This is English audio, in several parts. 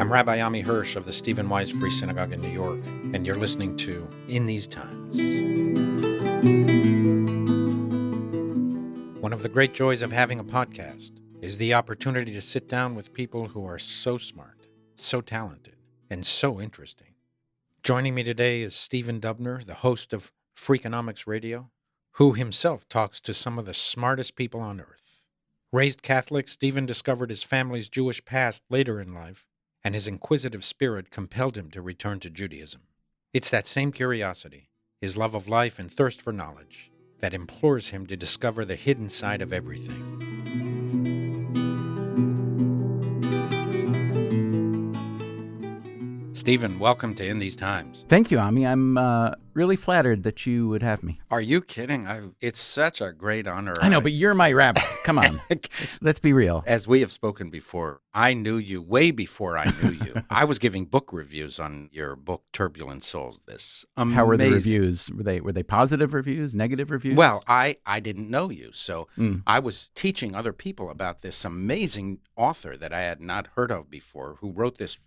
I'm Rabbi Ammi Hirsch of the Stephen Wise Free Synagogue in New York, and you're listening to In These Times. One of the great joys of having a podcast is the opportunity to sit down with people who are so smart, so talented, and so interesting. Joining me today is Stephen Dubner, the host of Freakonomics Radio, who himself talks to some of the smartest people on earth. Raised Catholic, Stephen discovered his family's Jewish past later in life, and his inquisitive spirit compelled him to return to Judaism. It's that same curiosity, his love of life and thirst for knowledge, that implores him to discover the hidden side of everything. Stephen, welcome to In These Times. Thank you, Ami. I'm really flattered that you would have me. Are you kidding? It's such a great honor. I know, but you're my rabbi. Come on. Let's be real. As we have spoken before, I knew you way before I knew you. I was giving book reviews on your book, Turbulent Souls. This amazing. How were the reviews? Were they positive reviews, negative reviews? Well, I didn't know you, so I was teaching other people about this amazing author that I had not heard of before, who wrote this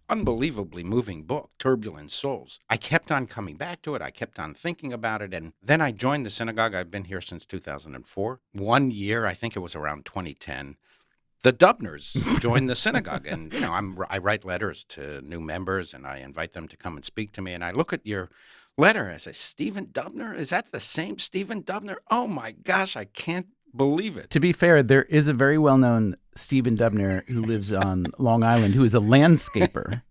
unbelievably moving book, Turbulent Souls. I kept on coming back to it. I kept on thinking about it. And then I joined the synagogue. I've been here since 2004. 1 year, I think it was around 2010, the Dubners joined the synagogue. And, you know, I write letters to new members and I invite them to come and speak to me. And I look at your letter and I say, Stephen Dubner? Is that the same Stephen Dubner? Oh, my gosh, I can't believe it. To be fair, there is a very well-known Stephen Dubner who lives on Long Island who is a landscaper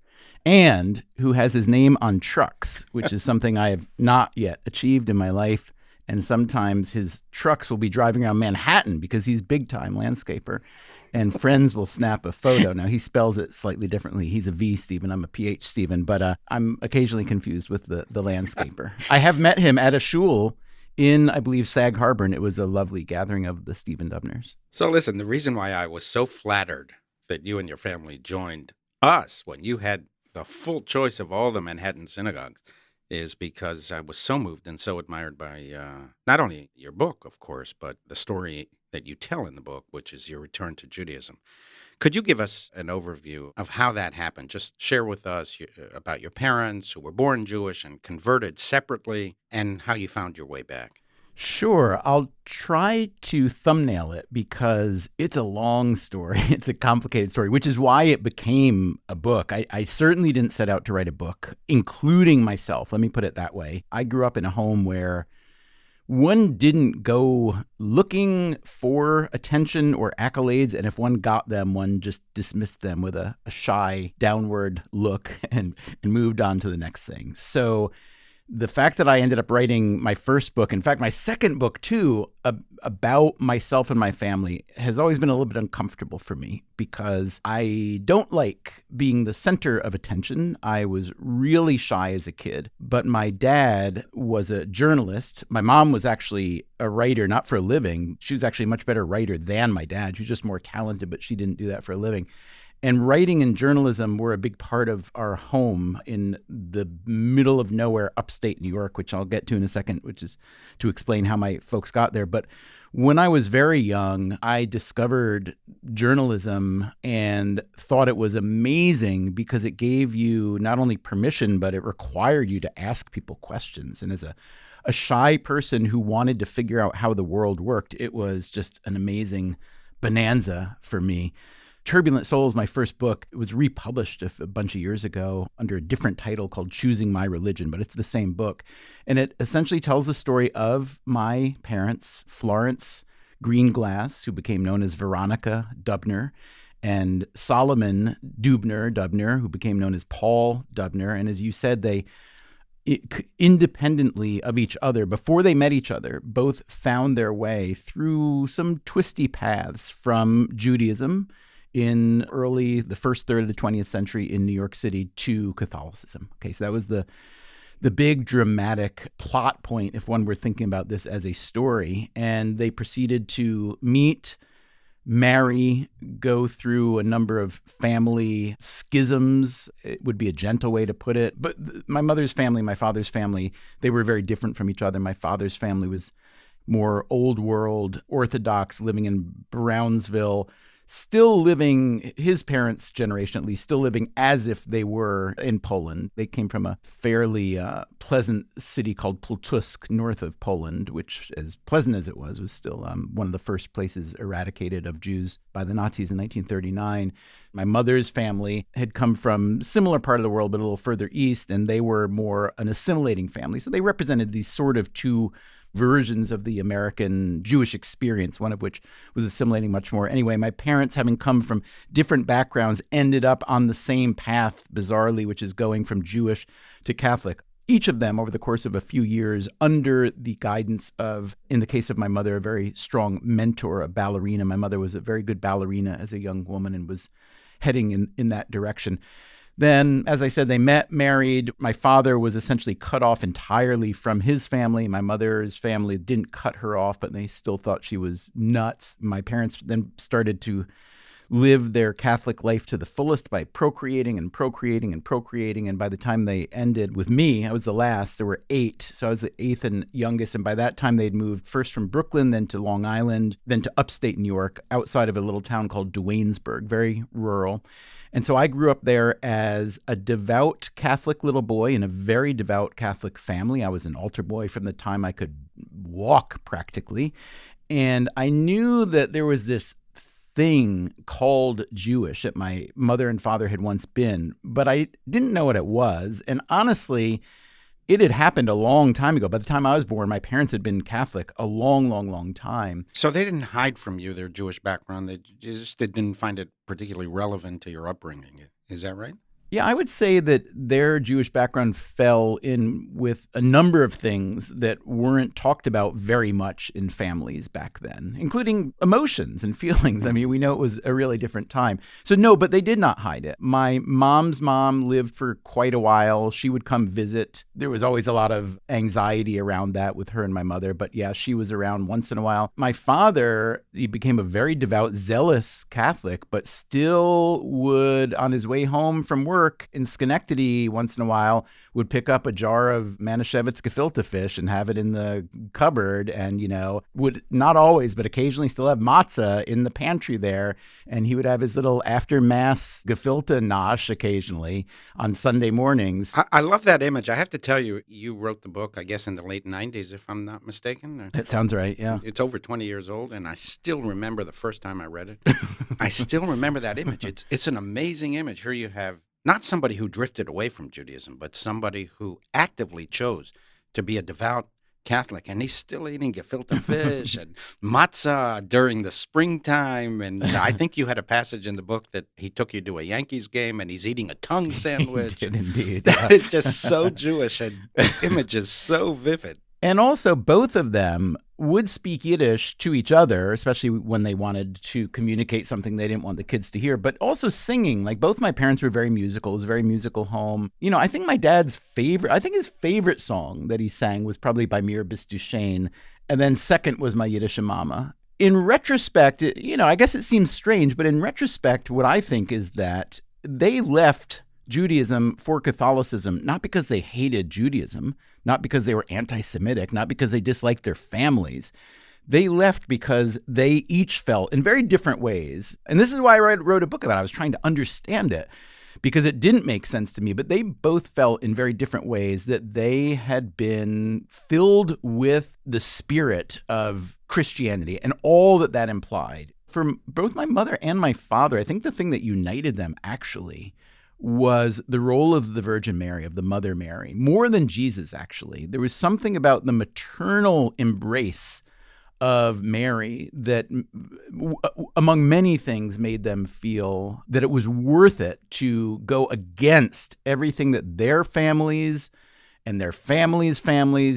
and who has his name on trucks, which is something I have not yet achieved in my life. And sometimes his trucks will be driving around Manhattan because he's big-time landscaper, and friends will snap a photo. Now, he spells it slightly differently. He's a V Stephen. I'm a PH Stephen, but I'm occasionally confused with the landscaper. I have met him at a shul in, I believe, Sag Harbor, and it was a lovely gathering of the Stephen Dubners. So listen, the reason why I was so flattered that you and your family joined us when you had the full choice of all the Manhattan synagogues is because I was so moved and so admired by not only your book, of course, but the story that you tell in the book, which is your return to Judaism. Could you give us an overview of how that happened? Just share with us about your parents who were born Jewish and converted separately and how you found your way back. Sure. I'll try to thumbnail it because it's a long story. It's a complicated story, which is why it became a book. I certainly didn't set out to write a book, including myself. Let me put it that way. I grew up in a home where one didn't go looking for attention or accolades, and if one got them, one just dismissed them with a shy downward look and moved on to the next thing. So the fact that I ended up writing my first book, in fact, my second book too, about myself and my family has always been a little bit uncomfortable for me because I don't like being the center of attention. I was really shy as a kid, but my dad was a journalist. My mom was actually a writer, not for a living. She was actually a much better writer than my dad. She was just more talented, but she didn't do that for a living. And writing and journalism were a big part of our home in the middle of nowhere, upstate New York, which I'll get to in a second, which is to explain how my folks got there. But when I was very young, I discovered journalism and thought it was amazing because it gave you not only permission, but it required you to ask people questions. And as a shy person who wanted to figure out how the world worked, it was just an amazing bonanza for me. Turbulent Souls, my first book, it was republished a bunch of years ago under a different title called Choosing My Religion, but it's the same book. And it essentially tells the story of my parents, Florence Greenglass, who became known as Veronica Dubner, and Solomon Dubner, who became known as Paul Dubner. And as you said, they independently of each other, before they met each other, both found their way through some twisty paths from Judaism in the first third of the 20th century in New York City to Catholicism. Okay, so that was the big dramatic plot point if one were thinking about this as a story. And they proceeded to meet, marry, go through a number of family schisms. It would be a gentle way to put it. But my mother's family, my father's family, they were very different from each other. My father's family was more old world, Orthodox, living in Brownsville, still living, his parents' generation at least, still living as if they were in Poland. They came from a fairly pleasant city called Pultusk, north of Poland, which, as pleasant as it was still one of the first places eradicated of Jews by the Nazis in 1939. My mother's family had come from similar part of the world, but a little further east, and they were more an assimilating family. So they represented these sort of two versions of the American Jewish experience, one of which was assimilating much more. Anyway, my parents, having come from different backgrounds, ended up on the same path, bizarrely, which is going from Jewish to Catholic. Each of them, over the course of a few years, under the guidance of, in the case of my mother, a very strong mentor, a ballerina. My mother was a very good ballerina as a young woman and was heading in that direction. Then, as I said, they met, married. My father was essentially cut off entirely from his family. My mother's family didn't cut her off, but they still thought she was nuts. My parents then started to live their Catholic life to the fullest by procreating and procreating and procreating. And by the time they ended with me, I was the last. There were 8. So I was the 8th and youngest. And by that time, they'd moved first from Brooklyn, then to Long Island, then to upstate New York, outside of a little town called Duanesburg, very rural. And so I grew up there as a devout Catholic little boy in a very devout Catholic family. I was an altar boy from the time I could walk, practically. And I knew that there was this thing called Jewish that my mother and father had once been, but I didn't know what it was. And honestly, it had happened a long time ago. By the time I was born, my parents had been Catholic a long, long, long time. So they didn't hide from you their Jewish background. They just didn't find it particularly relevant to your upbringing. Is that right? Yeah, I would say that their Jewish background fell in with a number of things that weren't talked about very much in families back then, including emotions and feelings. I mean, we know it was a really different time. So no, but they did not hide it. My mom's mom lived for quite a while. She would come visit. There was always a lot of anxiety around that with her and my mother. But yeah, she was around once in a while. My father, he became a very devout, zealous Catholic, but still would, on his way home from work, in Schenectady once in a while, would pick up a jar of Manischewitz gefilte fish and have it in the cupboard, and, would not always, but occasionally still have matzah in the pantry there. And he would have his little after mass gefilte nosh occasionally on Sunday mornings. I love that image. I have to tell you, you wrote the book, I guess, in the late 90s, if I'm not mistaken. That sounds right, yeah. It's over 20 years old, and I still remember the first time I read it. I still remember that image. It's an amazing image. Here you have not somebody who drifted away from Judaism, but somebody who actively chose to be a devout Catholic, and he's still eating gefilte fish and matzah during the springtime. And I think you had a passage in the book that he took you to a Yankees game, and he's eating a tongue sandwich. He did indeed. That is just so Jewish, and the image is so vivid. And also, both of them would speak Yiddish to each other, especially when they wanted to communicate something they didn't want the kids to hear, but also singing. Like, both my parents were very musical. It was a very musical home. I think my dad's his favorite song that he sang was probably by Mir Bist Du Schön. And then second was My Yiddische Mama. In retrospect, I guess it seems strange, but in retrospect, what I think is that they left Judaism for Catholicism, not because they hated Judaism, not because they were anti-Semitic, not because they disliked their families. They left because they each felt in very different ways. And this is why I wrote a book about it. I was trying to understand it because it didn't make sense to me. But they both felt in very different ways that they had been filled with the spirit of Christianity and all that that implied. For both my mother and my father, I think the thing that united them actually was the role of the Virgin Mary, of the Mother Mary, more than Jesus, actually. There was something about the maternal embrace of Mary that, among many things, made them feel that it was worth it to go against everything that their families and their families,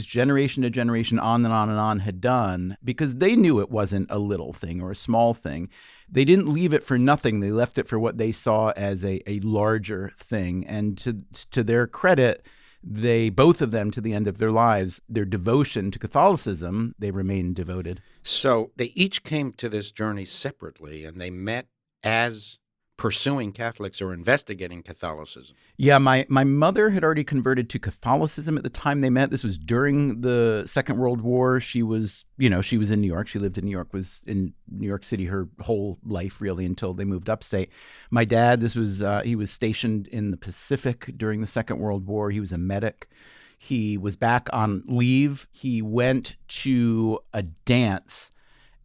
generation to generation, on and on and on, had done, because they knew it wasn't a little thing or a small thing. They didn't leave it for nothing. They left it for what they saw as a larger thing. And to their credit, they, both of them, to the end of their lives, their devotion to Catholicism, they remained devoted. So they each came to this journey separately, and they met as pursuing Catholics or investigating Catholicism. Yeah, my mother had already converted to Catholicism at the time they met. This was during the Second World War. She was in New York. She lived in New York, was in New York City her whole life, really, until they moved upstate. My dad, he was stationed in the Pacific during the Second World War. He was a medic. He was back on leave. He went to a dance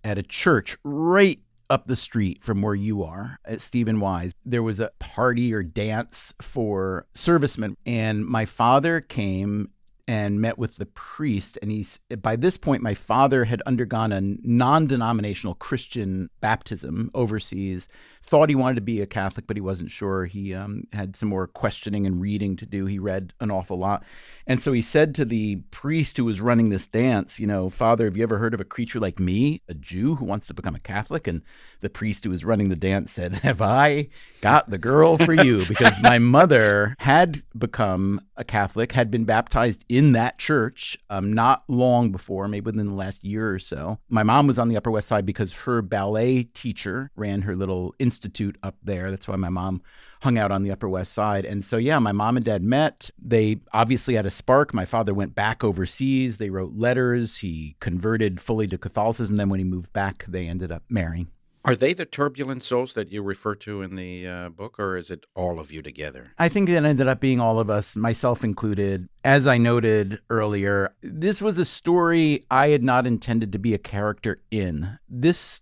at a church right up the street from where you are at Stephen Wise. There was a party or dance for servicemen, and my father came and met with the priest. And by this point, my father had undergone a non-denominational Christian baptism overseas, thought he wanted to be a Catholic, but he wasn't sure. He had some more questioning and reading to do. He read an awful lot. And so he said to the priest who was running this dance, Father, have you ever heard of a creature like me, a Jew who wants to become a Catholic? And the priest who was running the dance said, have I got the girl for you? Because my mother had become a Catholic, had been baptized in that church not long before, maybe within the last year or so. My mom was on the Upper West Side because her ballet teacher ran her little institute up there. That's why my mom hung out on the Upper West Side. And so, yeah, my mom and dad met. They obviously had a spark. My father went back overseas. They wrote letters. He converted fully to Catholicism. Then when he moved back, they ended up marrying. Are they the turbulent souls that you refer to in the book, or is it all of you together? I think it ended up being all of us, myself included. As I noted earlier, this was a story I had not intended to be a character in. This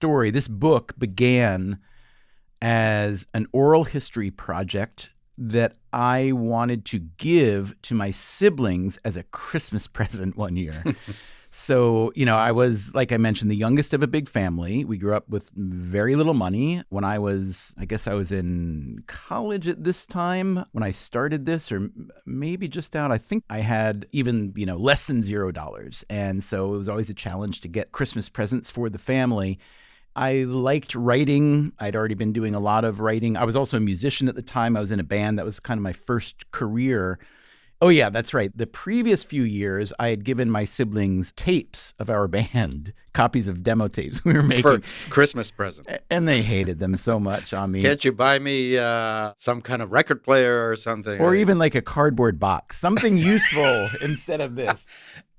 book began as an oral history project that I wanted to give to my siblings as a Christmas present one year. So, I was, like I mentioned, the youngest of a big family. We grew up with very little money. When I was in college at this time when I started this, or maybe just out. I think I had even, less than $0. And so it was always a challenge to get Christmas presents for the family. I liked writing. I'd already been doing a lot of writing. I was also a musician at the time. I was in a band. That was kind of my first career. Oh, yeah, that's right. The previous few years, I had given my siblings tapes of our band, copies of demo tapes we were making. For Christmas present. And they hated them so much on me. Can't you buy me some kind of record player or something? Or even like a cardboard box, something useful instead of this.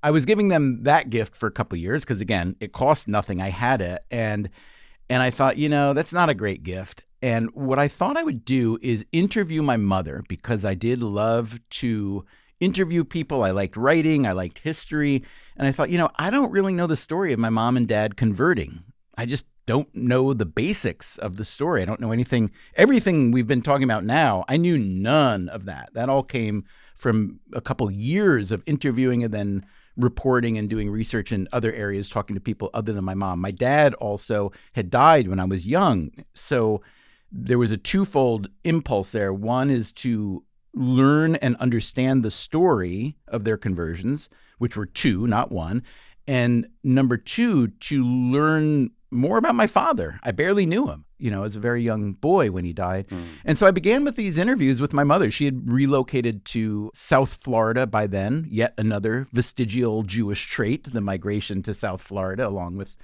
I was giving them that gift for a couple of years because, again, it cost nothing. I had it. And I thought, that's not a great gift. And what I thought I would do is interview my mother, because I did love to interview people. I liked writing. I liked history. And I thought, I don't really know the story of my mom and dad converting. I just don't know the basics of the story. I don't know anything. Everything we've been talking about now, I knew none of that. That all came from a couple years of interviewing and then reporting and doing research in other areas, talking to people other than my mom. My dad also had died when I was young. So there was a twofold impulse there. One is to learn and understand the story of their conversions, which were two, not one. And number two, to learn more about my father. I barely knew him, as a very young boy when he died. And so I began with these interviews with my mother. She had relocated to South Florida by then, yet another vestigial Jewish trait, the migration to South Florida along with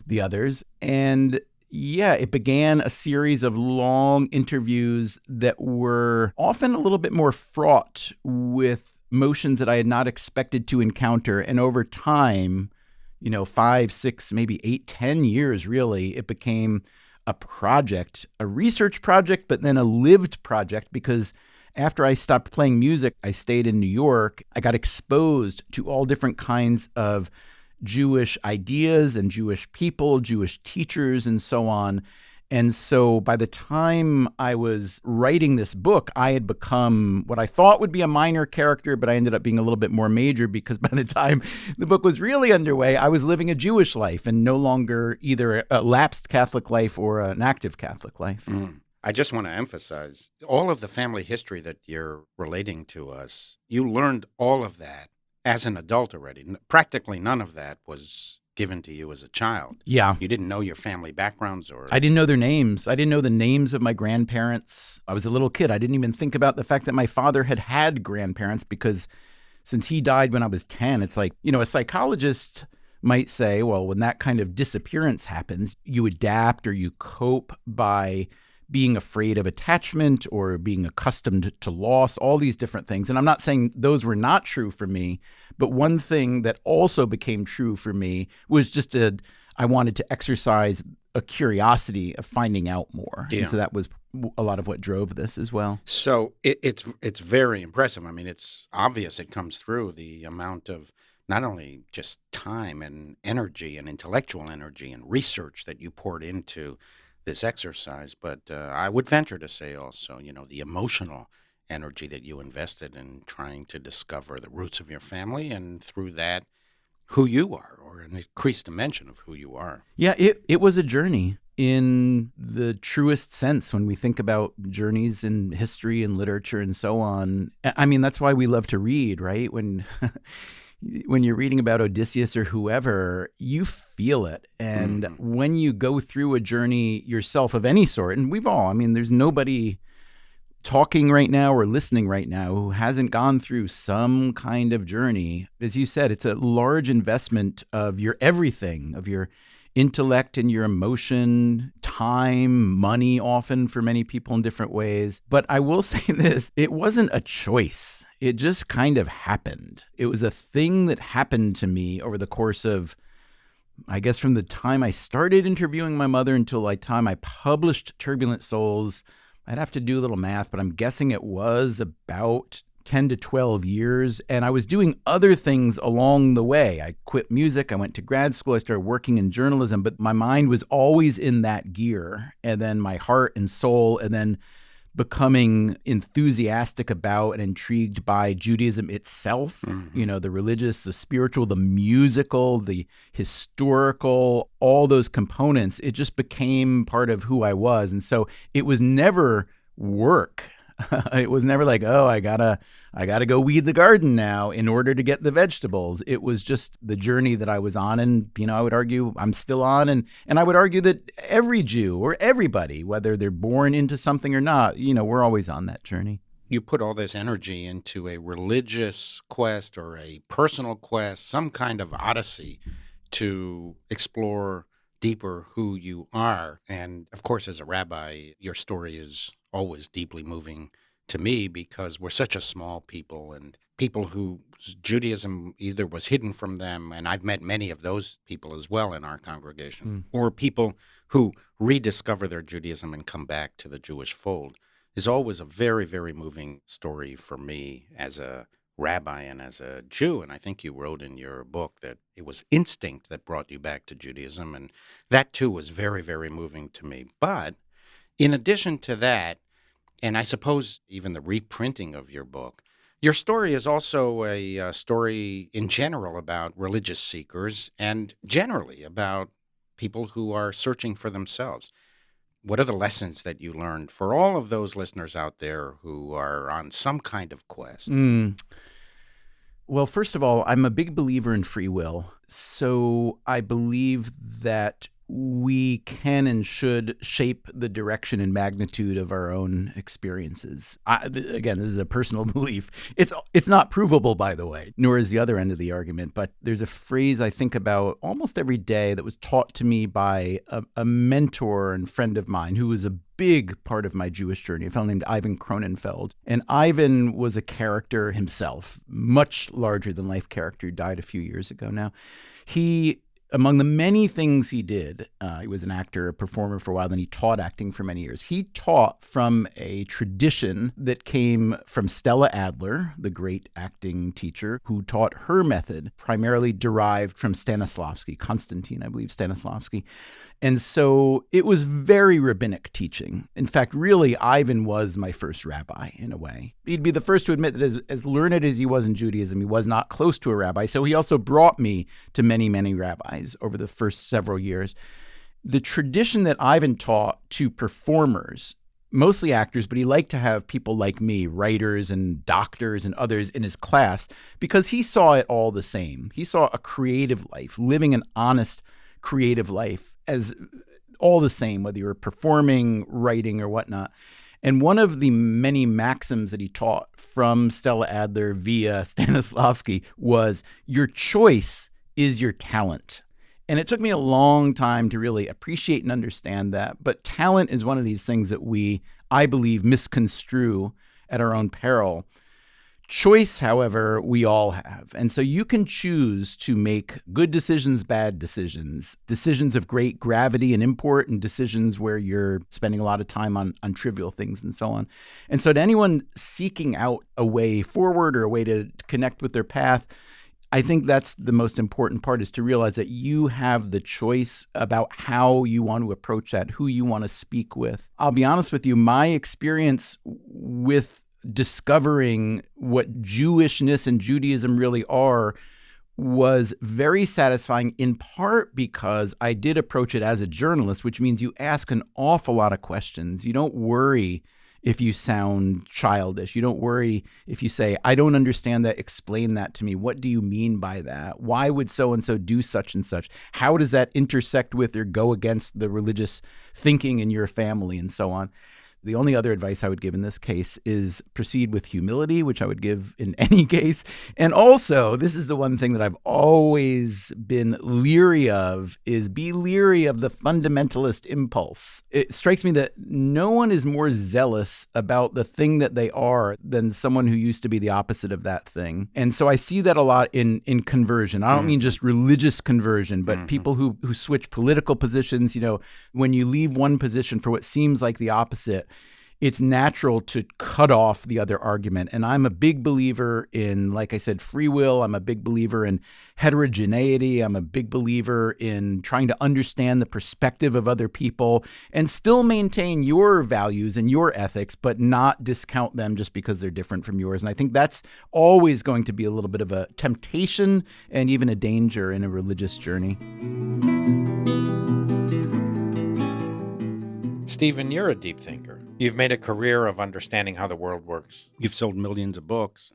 the others. And yeah, it began a series of long interviews that were often a little bit more fraught with emotions that I had not expected to encounter. And over time, 5, 6, maybe 8, 10 years, really, it became a project, a research project, but then a lived project, because after I stopped playing music, I stayed in New York. I got exposed to all different kinds of Jewish ideas and Jewish people, Jewish teachers, and so on. And so by the time I was writing this book, I had become what I thought would be a minor character, but I ended up being a little bit more major, because by the time the book was really underway, I was living a Jewish life and no longer either a lapsed Catholic life or an active Catholic life. I just want to emphasize all of the family history that you're relating to us. You learned all of that as an adult already. Practically none of that was given to you as a child. Yeah. You didn't know your family backgrounds or... I didn't know their names. I didn't know the names of my grandparents. I was a little kid. I didn't even think about the fact that my father had grandparents, because since he died when I was 10, it's like, a psychologist might say, well, when that kind of disappearance happens, you adapt or you cope by being afraid of attachment or being accustomed to loss, all these different things. And I'm not saying those were not true for me, but one thing that also became true for me was just I wanted to exercise a curiosity of finding out more. Yeah. And so that was a lot of what drove this as well. So it's very impressive. I mean, it's obvious it comes through the amount of not only just time and energy and intellectual energy and research that you poured into this exercise, but I would venture to say also, the emotional energy that you invested in trying to discover the roots of your family and through that, who you are, or an increased dimension of who you are. Yeah, it was a journey in the truest sense when we think about journeys in history and literature and so on. I mean, that's why we love to read, right? When you're reading about Odysseus or whoever, you feel it. And when you go through a journey yourself of any sort, and there's nobody talking right now or listening right now who hasn't gone through some kind of journey. As you said, it's a large investment of your everything, of your intellect and your emotion, time, money, often for many people in different ways. But I will say this, it wasn't a choice. It just kind of happened. It was a thing that happened to me over the course of, I guess, from the time I started interviewing my mother until the time I published Turbulent Souls. I'd have to do a little math, but I'm guessing it was about 10 to 12 years. And I was doing other things along the way. I quit music. I went to grad school. I started working in journalism, but my mind was always in that gear. And then my heart and soul, and then becoming enthusiastic about and intrigued by Judaism itself, the religious, the spiritual, the musical, the historical, all those components. It just became part of who I was. And so it was never work. It was never like, oh, I gotta go weed the garden now in order to get the vegetables. It was just the journey that I was on, and I would argue I'm still on, and I would argue that every Jew or everybody, whether they're born into something or not, we're always on that journey. You put all this energy into a religious quest or a personal quest, some kind of odyssey to explore deeper who you are. And of course, as a rabbi, your story is always deeply moving to me because we're such a small people, and people whose Judaism either was hidden from them, and I've met many of those people as well in our congregation, or people who rediscover their Judaism and come back to the Jewish fold, is always a very, very moving story for me as a rabbi and as a Jew. And I think you wrote in your book that it was instinct that brought you back to Judaism, and that too was very, very moving to me. But in addition to that, and I suppose even the reprinting of your book, your story is also a story in general about religious seekers and generally about people who are searching for themselves. What are the lessons that you learned for all of those listeners out there who are on some kind of quest? Well, first of all, I'm a big believer in free will. So I believe that we can and should shape the direction and magnitude of our own experiences. Again, this is a personal belief. It's not provable, by the way, nor is the other end of the argument. But there's a phrase I think about almost every day that was taught to me by a mentor and friend of mine who was a big part of my Jewish journey, a fellow named Ivan Cronenfeld. And Ivan was a character himself, much larger than life character, who died a few years ago now. Among the many things he did, he was an actor, a performer for a while, then he taught acting for many years. He taught from a tradition that came from Stella Adler, the great acting teacher, who taught her method, primarily derived from Stanislavski, Konstantin, I believe, Stanislavski. And so it was very rabbinic teaching. In fact, really, Ivan was my first rabbi in a way. He'd be the first to admit that as learned as he was in Judaism, he was not close to a rabbi. So he also brought me to many, many rabbis over the first several years. The tradition that Ivan taught to performers, mostly actors, but he liked to have people like me, writers and doctors and others in his class, because he saw it all the same. He saw a creative life, living an honest, creative life as all the same, whether you were performing, writing, or whatnot. And one of the many maxims that he taught from Stella Adler via Stanislavski was your choice is your talent. And it took me a long time to really appreciate and understand that. But talent is one of these things that we, I believe, misconstrue at our own peril. Choice, however, we all have. And so you can choose to make good decisions, bad decisions, decisions of great gravity and import, and decisions where you're spending a lot of time on trivial things and so on. And so to anyone seeking out a way forward or a way to connect with their path, I think that's the most important part, is to realize that you have the choice about how you want to approach that, who you want to speak with. I'll be honest with you, my experience with discovering what Jewishness and Judaism really are was very satisfying, in part because I did approach it as a journalist, which means you ask an awful lot of questions. You don't worry if you sound childish. You don't worry if you say, I don't understand that, explain that to me. What do you mean by that? Why would so-and-so do such and such? How does that intersect with or go against the religious thinking in your family and so on? The only other advice I would give in this case is proceed with humility, which I would give in any case. And also, this is the one thing that I've always been leery of, is be leery of the fundamentalist impulse. It strikes me that no one is more zealous about the thing that they are than someone who used to be the opposite of that thing. And so I see that a lot in conversion. I don't mean just religious conversion, but people who switch political positions. You know, when you leave one position for what seems like the opposite, it's natural to cut off the other argument. And I'm a big believer in, like I said, free will. I'm a big believer in heterogeneity. I'm a big believer in trying to understand the perspective of other people and still maintain your values and your ethics, but not discount them just because they're different from yours. And I think that's always going to be a little bit of a temptation and even a danger in a religious journey. Stephen, you're a deep thinker. You've made a career of understanding how the world works. You've sold millions of books.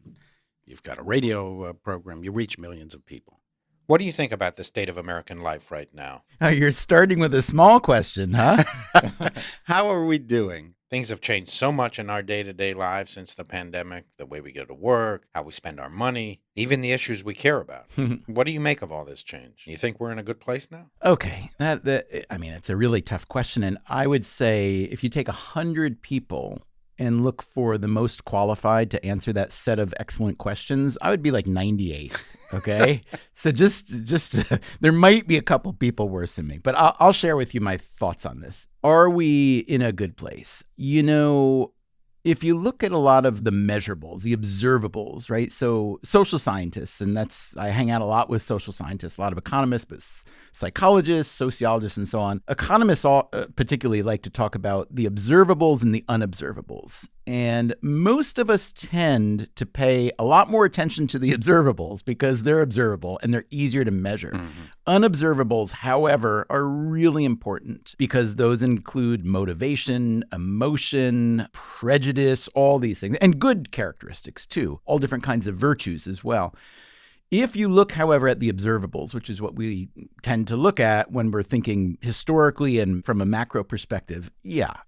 You've got a radio program. You reach millions of people. What do you think about the state of American life right now? You're starting with a small question, huh? How are we doing? Things have changed so much in our day-to-day lives since the pandemic, the way we go to work, how we spend our money, even the issues we care about. What do you make of all this change? You think we're in a good place now? Okay. It's a really tough question. And I would say if you take 100 people and look for the most qualified to answer that set of excellent questions, I would be like 98. Okay. So just there might be a couple people worse than me, but I'll share with you my thoughts on this. Are we in a good place? You know, if you look at a lot of the measurables, the observables, right? So social scientists, and I hang out a lot with social scientists, a lot of economists, but psychologists, sociologists, and so on. Economists particularly like to talk about the observables and the unobservables. And most of us tend to pay a lot more attention to the observables because they're observable and they're easier to measure. Unobservables, however, are really important because those include motivation, emotion, prejudice, all these things, and good characteristics too, all different kinds of virtues as well. If you look, however, at the observables, which is what we tend to look at when we're thinking historically and from a macro perspective,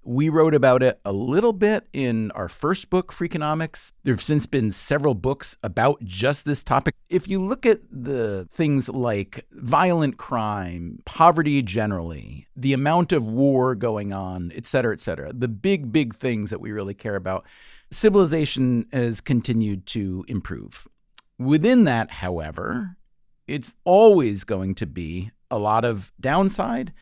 we wrote about it a little bit in our first book, Freakonomics. There have since been several books about just this topic. If you look at the things like violent crime, poverty generally, the amount of war going on, et cetera, the big things that we really care about, civilization has continued to improve. Within that, however, it's always going to be a lot of downside,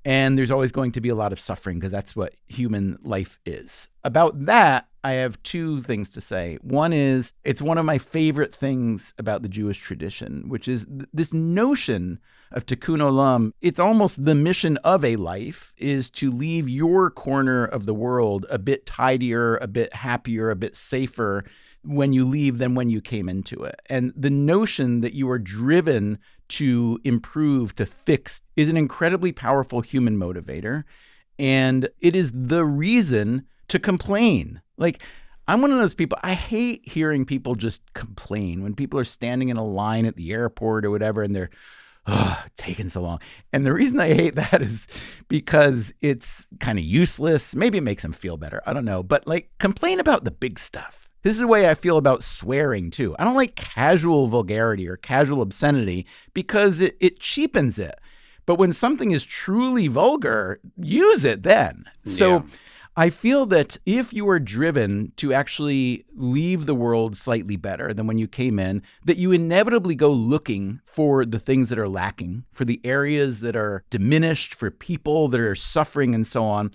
and there's always going to be a lot of suffering because that's what human life is. About that, I have two things to say. One is, it's one of my favorite things about the Jewish tradition, which is this notion of tikkun olam. It's almost the mission of a life is to leave your corner of the world a bit tidier, a bit happier, a bit safer when you leave than when you came into it. And the notion that you are driven to improve, to fix, is an incredibly powerful human motivator. And it is the reason to complain. Like, I'm one of those people, I hate hearing people just complain when people are standing in a line at the airport or whatever, and they're taking so long. And the reason I hate that is because it's kind of useless. Maybe it makes them feel better. I don't know. But like, complain about the big stuff. This is the way I feel about swearing, too. I don't like casual vulgarity or casual obscenity because it cheapens it. But when something is truly vulgar, use it then. So Yeah. I feel that if you are driven to actually leave the world slightly better than when you came in, that you inevitably go looking for the things that are lacking, for the areas that are diminished, for people that are suffering and so on.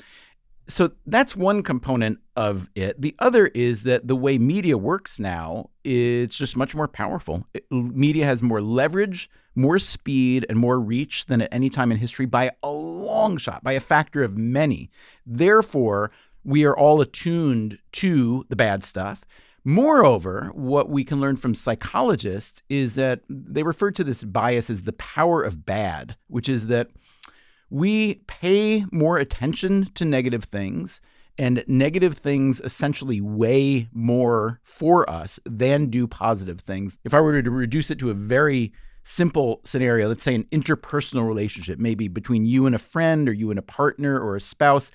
So that's one component of it. The other is that the way media works now, it's just much more powerful. Media has more leverage, more speed, and more reach than at any time in history by a long shot, by a factor of many. Therefore, we are all attuned to the bad stuff. Moreover, what we can learn from psychologists is that they refer to this bias as the power of bad, which is that we pay more attention to negative things, and negative things essentially weigh more for us than do positive things. If I were to reduce it to a very simple scenario, let's say an interpersonal relationship, maybe between you and a friend or you and a partner or a spouse,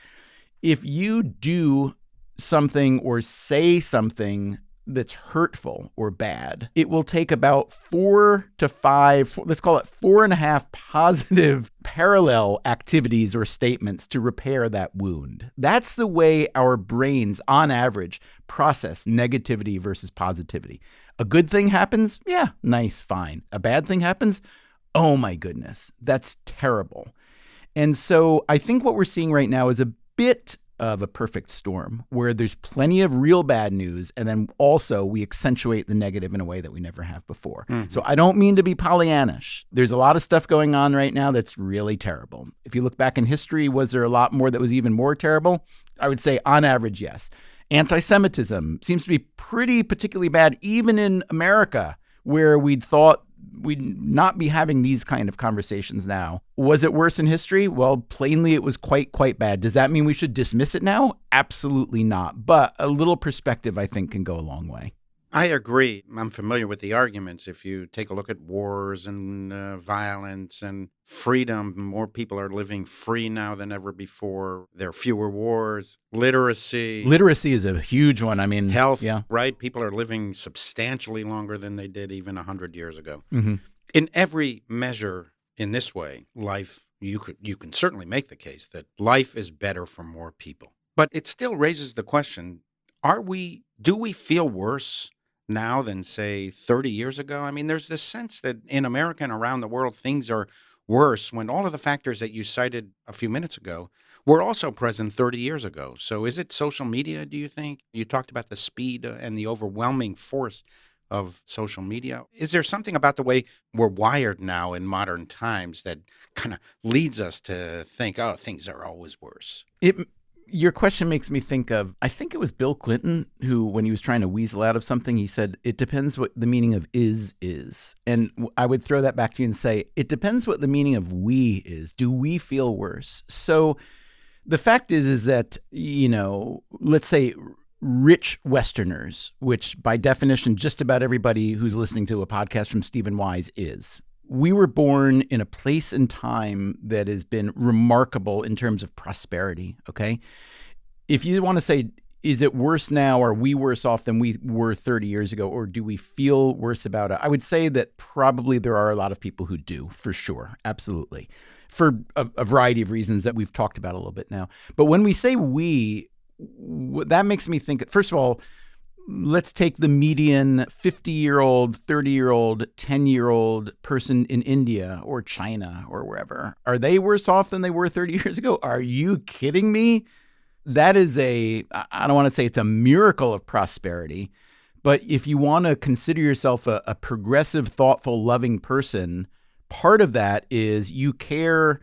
if you do something or say something that's hurtful or bad, it will take about 4 to 5, let's call it 4.5 positive parallel activities or statements to repair that wound. That's the way our brains, on average, process negativity versus positivity. A good thing happens, yeah, nice, fine. A bad thing happens, oh my goodness, that's terrible. And so I think what we're seeing right now is a bit of a perfect storm where there's plenty of real bad news, and then also we accentuate the negative in a way that we never have before. Mm-hmm. So I don't mean to be Pollyannish. There's a lot of stuff going on right now that's really terrible. If you look back in history, was there a lot more that was even more terrible? I would say on average, yes. Anti-Semitism seems to be pretty particularly bad, even in America, where we'd thought we'd not be having these kind of conversations now. Was it worse in history? Well, plainly it was quite bad. Does that mean we should dismiss it now? Absolutely not. But a little perspective, I think, can go a long way. I agree. I'm familiar with the arguments. If you take a look at wars and violence and freedom, more people are living free now than ever before. There are fewer wars. Literacy. Literacy is a huge one. I mean, health, yeah. Right? People are living substantially longer than they did even 100 years ago. Mm-hmm. In every measure in this way, life, you can certainly make the case that life is better for more people. But it still raises the question, do we feel worse now than, say, 30 years ago? I mean, there's this sense that in America and around the world, things are worse when all of the factors that you cited a few minutes ago were also present 30 years ago. So is it social media, do you think? You talked about the speed and the overwhelming force of social media. Is there something about the way we're wired now in modern times that kind of leads us to think, oh, things are always worse? Your question makes me think of, I think it was Bill Clinton who, when he was trying to weasel out of something, he said, it depends what the meaning of is. And I would throw that back to you and say, it depends what the meaning of we is. Do we feel worse? So the fact is that, let's say rich Westerners, which by definition, just about everybody who's listening to a podcast from Stephen Wise is. We were born in a place and time that has been remarkable in terms of prosperity, okay? If you want to say, is it worse now? Are we worse off than we were 30 years ago? Or do we feel worse about it? I would say that probably there are a lot of people who do, for sure. Absolutely. For a variety of reasons that we've talked about a little bit now. But when we say we, that makes me think, first of all, let's take the median 50-year-old, 30-year-old, 10-year-old person in India or China or wherever. Are they worse off than they were 30 years ago? Are you kidding me? That is I don't want to say it's a miracle of prosperity, but if you want to consider yourself a progressive, thoughtful, loving person, part of that is you care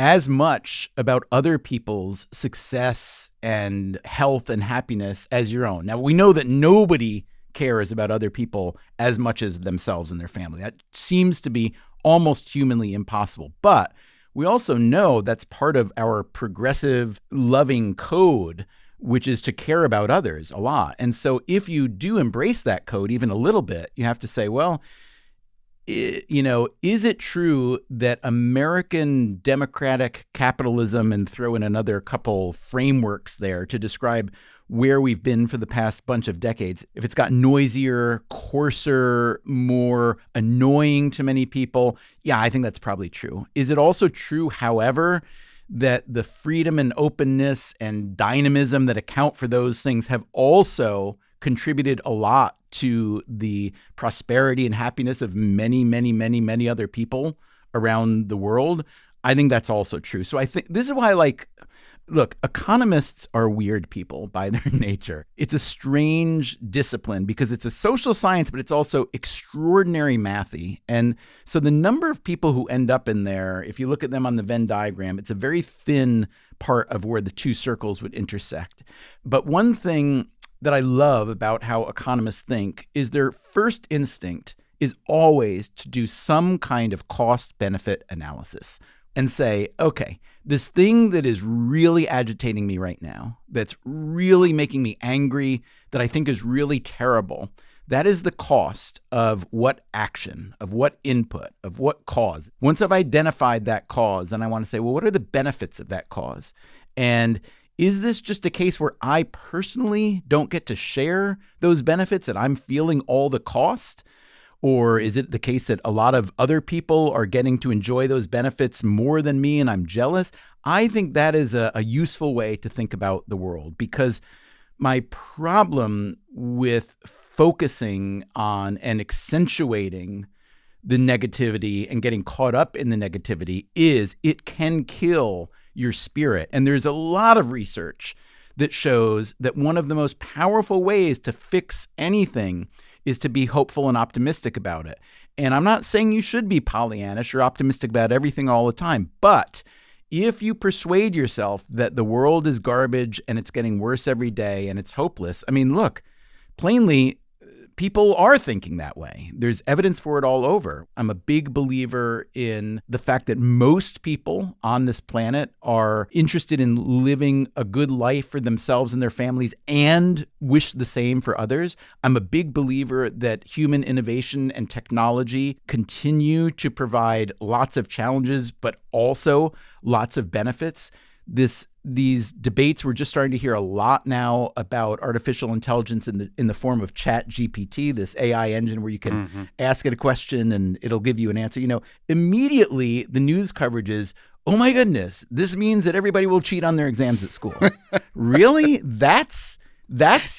as much about other people's success and health and happiness as your own. Now, we know that nobody cares about other people as much as themselves and their family. That seems to be almost humanly impossible. But we also know that's part of our progressive, loving code, which is to care about others a lot. And so if you do embrace that code even a little bit, you have to say, well, is it true that American democratic capitalism, and throw in another couple frameworks there to describe where we've been for the past bunch of decades, if it's got noisier, coarser, more annoying to many people, yeah, I think that's probably true. Is it also true, however, that the freedom and openness and dynamism that account for those things have also contributed a lot to the prosperity and happiness of many, many, many, many other people around the world? I think that's also true. So I think this is why, look, economists are weird people by their nature. It's a strange discipline because it's a social science, but it's also extraordinary mathy. And so the number of people who end up in there, if you look at them on the Venn diagram, it's a very thin part of where the two circles would intersect. But one thing that I love about how economists think is their first instinct is always to do some kind of cost-benefit analysis and say, okay, this thing that is really agitating me right now, that's really making me angry, that I think is really terrible, that is the cost of what action, of what input, of what cause. Once I've identified that cause, then I want to say, well, what are the benefits of that cause? And is this just a case where I personally don't get to share those benefits and I'm feeling all the cost? Or is it the case that a lot of other people are getting to enjoy those benefits more than me and I'm jealous? I think that is a useful way to think about the world, because my problem with focusing on and accentuating the negativity and getting caught up in the negativity is it can kill your spirit. And there's a lot of research that shows that one of the most powerful ways to fix anything is to be hopeful and optimistic about it. And I'm not saying you should be Pollyannish or optimistic about everything all the time, but if you persuade yourself that the world is garbage and it's getting worse every day and it's hopeless, I mean, look, plainly, people are thinking that way. There's evidence for it all over. I'm a big believer in the fact that most people on this planet are interested in living a good life for themselves and their families and wish the same for others. I'm a big believer that human innovation and technology continue to provide lots of challenges, but also lots of benefits. These debates, we're just starting to hear a lot now about artificial intelligence in the form of Chat GPT, this AI engine where you can ask it a question and it'll give you an answer. Immediately the news coverage is, oh my goodness, this means that everybody will cheat on their exams at school. Really? That's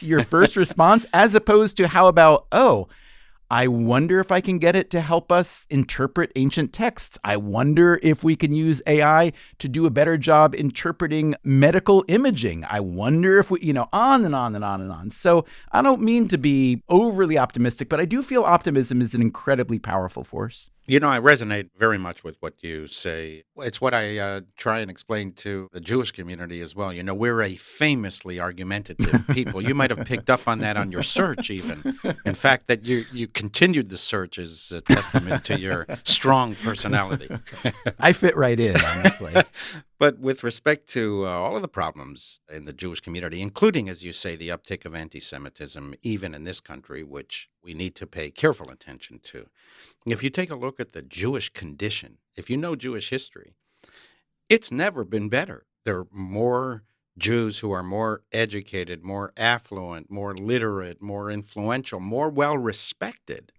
your first response, as opposed to how about, oh, I wonder if I can get it to help us interpret ancient texts. I wonder if we can use AI to do a better job interpreting medical imaging. I wonder if we, on and on and on and on. So I don't mean to be overly optimistic, but I do feel optimism is an incredibly powerful force. I resonate very much with what you say. It's what I try and explain to the Jewish community as well. We're a famously argumentative people. You might have picked up on that on your search even. In fact, that you continued the search is a testament to your strong personality. I fit right in, honestly. But with respect to all of the problems in the Jewish community, including, as you say, the uptick of anti-Semitism, even in this country, which we need to pay careful attention to. If you take a look at the Jewish condition, if you know Jewish history, it's never been better. There are more Jews who are more educated, more affluent, more literate, more influential, more well-respected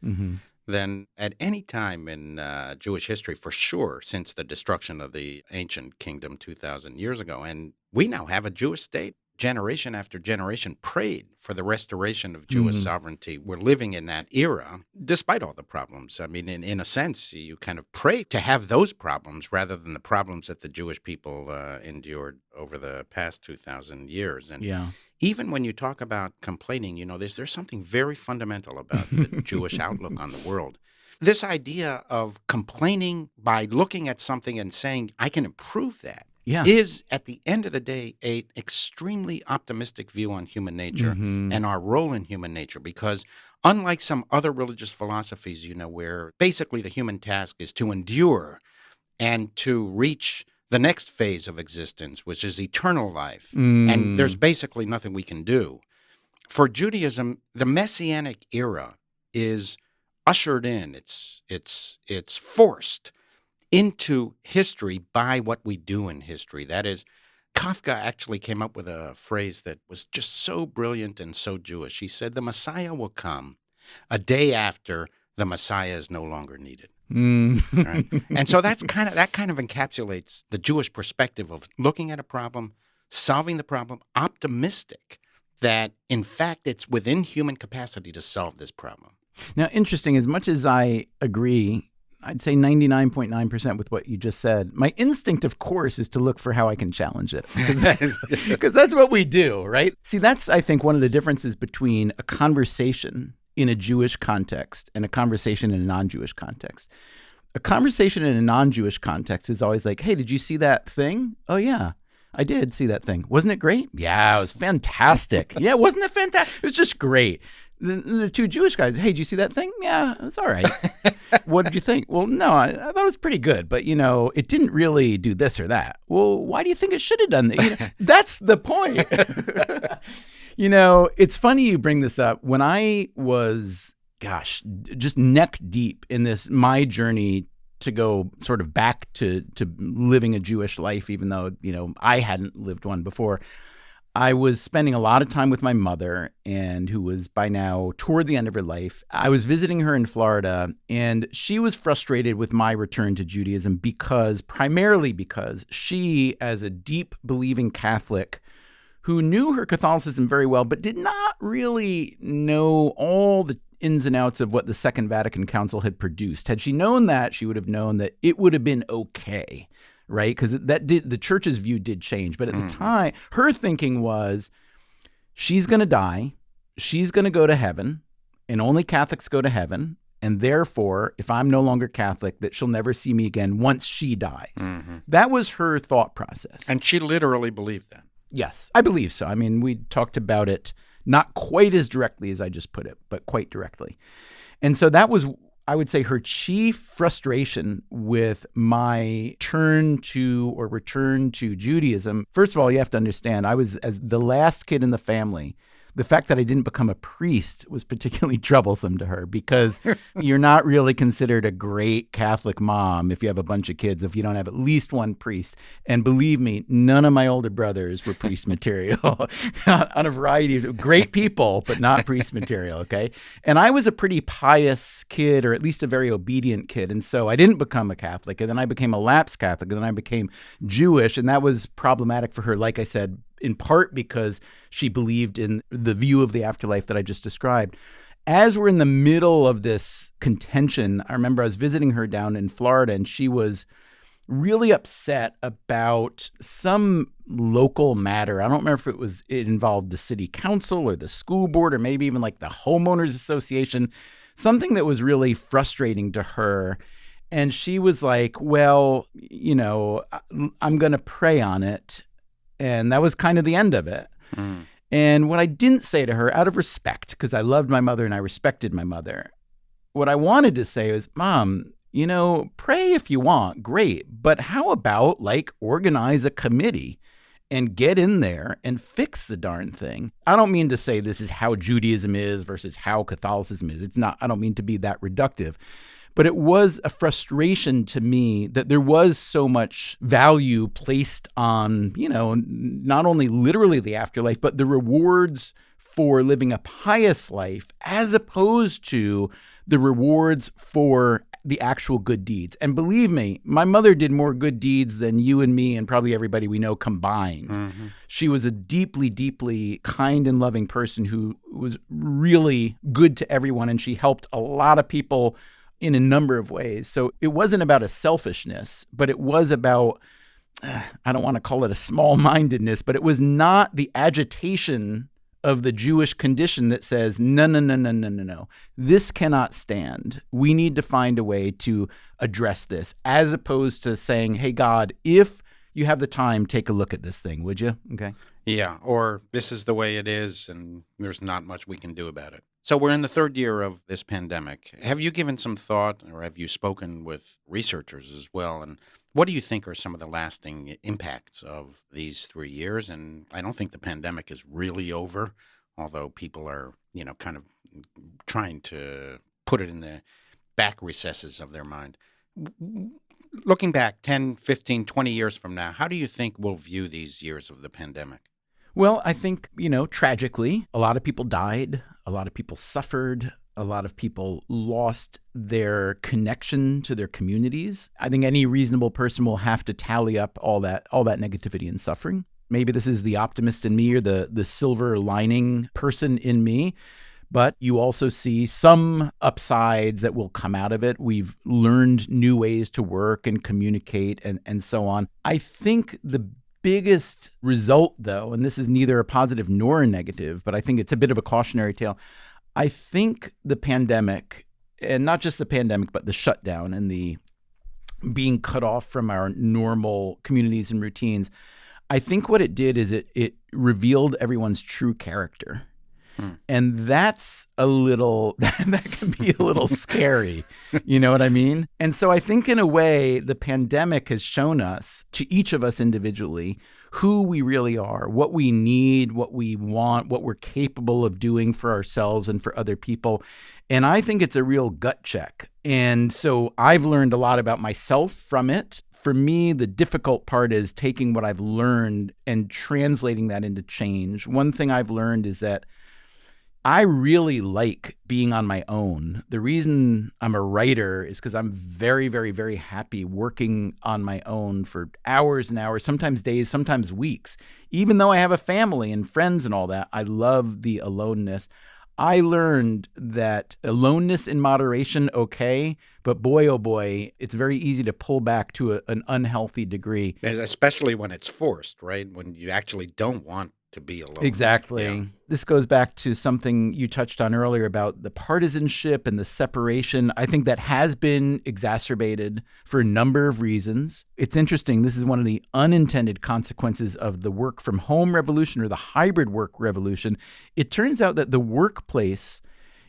than at any time in Jewish history, for sure, since the destruction of the ancient kingdom 2,000 years ago. And we now have a Jewish state. Generation after generation prayed for the restoration of Jewish sovereignty. We're living in that era, despite all the problems. I mean, in a sense, you kind of pray to have those problems rather than the problems that the Jewish people endured over the past 2,000 years. And even when you talk about complaining, there's something very fundamental about the Jewish outlook on the world. This idea of complaining by looking at something and saying, I can improve that. Is, at the end of the day, an extremely optimistic view on human nature and our role in human nature. Because unlike some other religious philosophies, where basically the human task is to endure and to reach the next phase of existence, which is eternal life, and there's basically nothing we can do. For Judaism, the Messianic era is ushered in. It's forced into history by what we do in history. That is, Kafka actually came up with a phrase that was just so brilliant and so Jewish. He said, the Messiah will come a day after the Messiah is no longer needed. Right? And so that kind of encapsulates the Jewish perspective of looking at a problem, solving the problem, optimistic that, in fact, it's within human capacity to solve this problem. Now, interesting, as much as I agree, I'd say 99.9% with what you just said, my instinct, of course, is to look for how I can challenge it. Because that's what we do, right? See, that's, I think, one of the differences between a conversation in a Jewish context and a conversation in a non-Jewish context. A conversation in a non-Jewish context is always like, hey, did you see that thing? Oh, yeah, I did see that thing. Wasn't it great? Yeah, it was fantastic. Yeah, wasn't it fantastic? It was just great. The two Jewish guys, hey, did you see that thing? Yeah, it was all right. What did you think? Well, no, I thought it was pretty good, but, it didn't really do this or that. Well, why do you think it should have done that? That's the point. It's funny you bring this up. When I was, just neck deep in my journey to go sort of back to living a Jewish life, even though, I hadn't lived one before, I was spending a lot of time with my mother, and who was by now toward the end of her life. I was visiting her in Florida, and she was frustrated with my return to Judaism primarily because she, as a deep believing Catholic who knew her Catholicism very well, but did not really know all the ins and outs of what the Second Vatican Council had produced. Had she known that, she would have known that it would have been okay. Right? Because the church's view did change. But at the time, her thinking was, she's going to die, she's going to go to heaven, and only Catholics go to heaven. And therefore, if I'm no longer Catholic, that she'll never see me again once she dies. Mm-hmm. That was her thought process. And she literally believed that. Yes, I believe so. I mean, we talked about it not quite as directly as I just put it, but quite directly. And so that was, I would say, her chief frustration with my return to Judaism. First of all, you have to understand, I was, as the last kid in the family, the fact that I didn't become a priest was particularly troublesome to her, because you're not really considered a great Catholic mom if you have a bunch of kids, if you don't have at least one priest. And believe me, none of my older brothers were priest material on a variety of great people, but not priest material, okay? And I was a pretty pious kid, or at least a very obedient kid. And so I didn't become a Catholic, and then I became a lapsed Catholic, and then I became Jewish, and that was problematic for her, like I said, in part because she believed in the view of the afterlife that I just described. As we're in the middle of this contention, I remember I was visiting her down in Florida, and she was really upset about some local matter. I don't remember if it involved the city council or the school board, or maybe even like the homeowners association, something that was really frustrating to her. And she was like, well, I'm going to pray on it. And that was kind of the end of it. Mm. And what I didn't say to her, out of respect, because I loved my mother and I respected my mother, what I wanted to say was, Mom, pray if you want, great. But how about organize a committee and get in there and fix the darn thing? I don't mean to say this is how Judaism is versus how Catholicism is. It's not, I don't mean to be that reductive. But it was a frustration to me that there was so much value placed on, not only literally the afterlife, but the rewards for living a pious life, as opposed to the rewards for the actual good deeds. And believe me, my mother did more good deeds than you and me and probably everybody we know combined. Mm-hmm. She was a deeply, deeply kind and loving person who was really good to everyone, and she helped a lot of people in a number of ways. So it wasn't about a selfishness, but it was about, I don't want to call it a small-mindedness, but it was not the agitation of the Jewish condition that says, no. This cannot stand. We need to find a way to address this, as opposed to saying, hey, God, if you have the time, take a look at this thing, would you? Okay. Yeah, or this is the way it is, and there's not much we can do about it. So we're in the third year of this pandemic. Have you given some thought, or have you spoken with researchers as well? And what do you think are some of the lasting impacts of these 3 years? And I don't think the pandemic is really over, although people are, kind of trying to put it in the back recesses of their mind. Looking back 10, 15, 20 years from now, how do you think we'll view these years of the pandemic? Well, I think, tragically, a lot of people died, a lot of people suffered, a lot of people lost their connection to their communities. I think any reasonable person will have to tally up all that negativity and suffering. Maybe this is the optimist in me or the silver lining person in me, but you also see some upsides that will come out of it. We've learned new ways to work and communicate and so on. I think the biggest result, though, and this is neither a positive nor a negative, but I think it's a bit of a cautionary tale. I think the pandemic, and not just the pandemic, but the shutdown and the being cut off from our normal communities and routines, I think what it did is it revealed everyone's true character. And that's that can be a little scary. You know what I mean? And so I think in a way, the pandemic has shown us, to each of us individually, who we really are, what we need, what we want, what we're capable of doing for ourselves and for other people. And I think it's a real gut check. And so I've learned a lot about myself from it. For me, the difficult part is taking what I've learned and translating that into change. One thing I've learned is that I really like being on my own. The reason I'm a writer is because I'm very, very, very happy working on my own for hours and hours, sometimes days, sometimes weeks. Even though I have a family and friends and all that, I love the aloneness. I learned that aloneness in moderation, okay, but boy, oh boy, it's very easy to pull back to an unhealthy degree. Especially when it's forced, right? When you actually don't want to be alone. Exactly. Yeah. This goes back to something you touched on earlier about the partisanship and the separation. I think that has been exacerbated for a number of reasons. It's interesting. This is one of the unintended consequences of the work from home revolution or the hybrid work revolution. It turns out that the workplace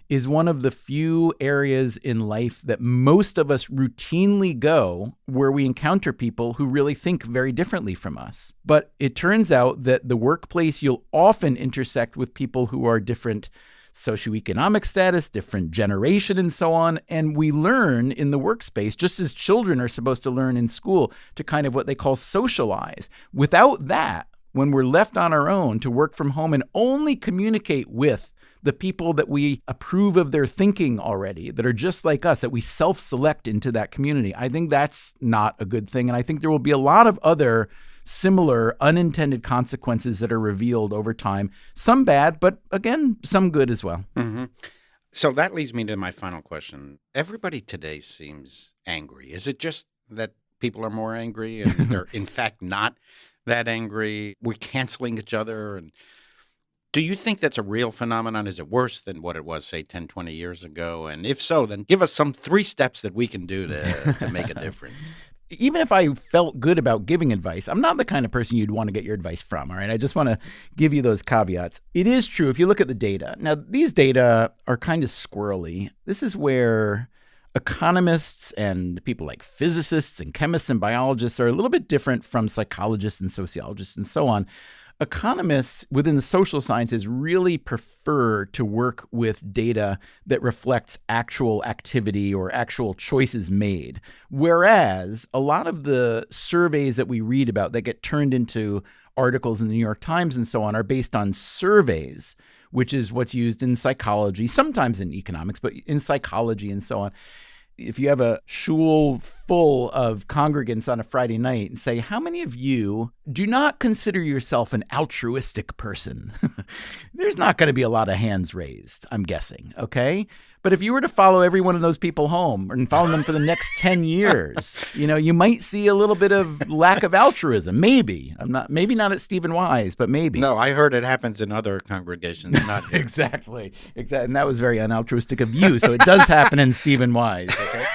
is one of the few areas in life that most of us routinely go where we encounter people who really think very differently from us. But it turns out that the workplace, you'll often intersect with people who are different socioeconomic status, different generation, and so on. And we learn in the workspace, just as children are supposed to learn in school, to kind of what they call socialize. Without that, when we're left on our own to work from home and only communicate with the people that we approve of their thinking already, that are just like us, that we self-select into that community, I think that's not a good thing. And I think there will be a lot of other similar unintended consequences that are revealed over time. Some bad, but again, some good as well. Mm-hmm. So that leads me to my final question. Everybody today seems angry. Is it just that people are more angry and they're in fact not that angry? We're canceling each other. And do you think that's a real phenomenon? Is it worse than what it was, say, 10, 20 years ago? And if so, then give us some 3 steps that we can do to make a difference. Even if I felt good about giving advice, I'm not the kind of person you'd want to get your advice from, all right? I just want to give you those caveats. It is true if you look at the data. Now, these data are kind of squirrely. This is where economists and people like physicists and chemists and biologists are a little bit different from psychologists and sociologists and so on. Economists within the social sciences really prefer to work with data that reflects actual activity or actual choices made. Whereas a lot of the surveys that we read about that get turned into articles in the New York Times and so on are based on surveys, which is what's used in psychology, sometimes in economics, but in psychology and so on. If you have a shul full of congregants on a Friday night and say, how many of you do not consider yourself an altruistic person? There's not going to be a lot of hands raised, I'm guessing, okay? But if you were to follow every one of those people home and follow them for the next 10 years, you might see a little bit of lack of altruism. Maybe. Maybe not at Stephen Wise, but maybe. No, I heard it happens in other congregations, not here. Exactly. And that was very unaltruistic of you. So it does happen in Stephen Wise, okay?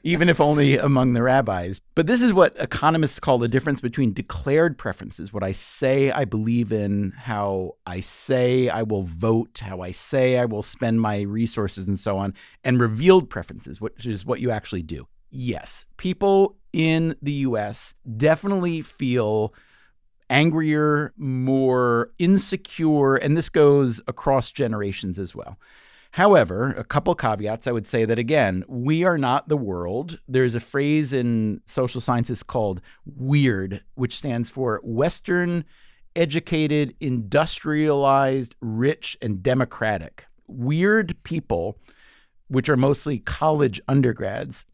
Even if only among the rabbis. But this is what economists call the difference between declared preferences, what I say I believe in, how I say I will vote, how I say I will spend my resources and so on, and revealed preferences, which is what you actually do. Yes, people in the U.S. definitely feel angrier, more insecure, and this goes across generations as well. However, a couple caveats, I would say that, again, we are not the world. There's a phrase in social sciences called WEIRD, which stands for Western, Educated, Industrialized, Rich, and Democratic. Weird people, which are mostly college undergrads,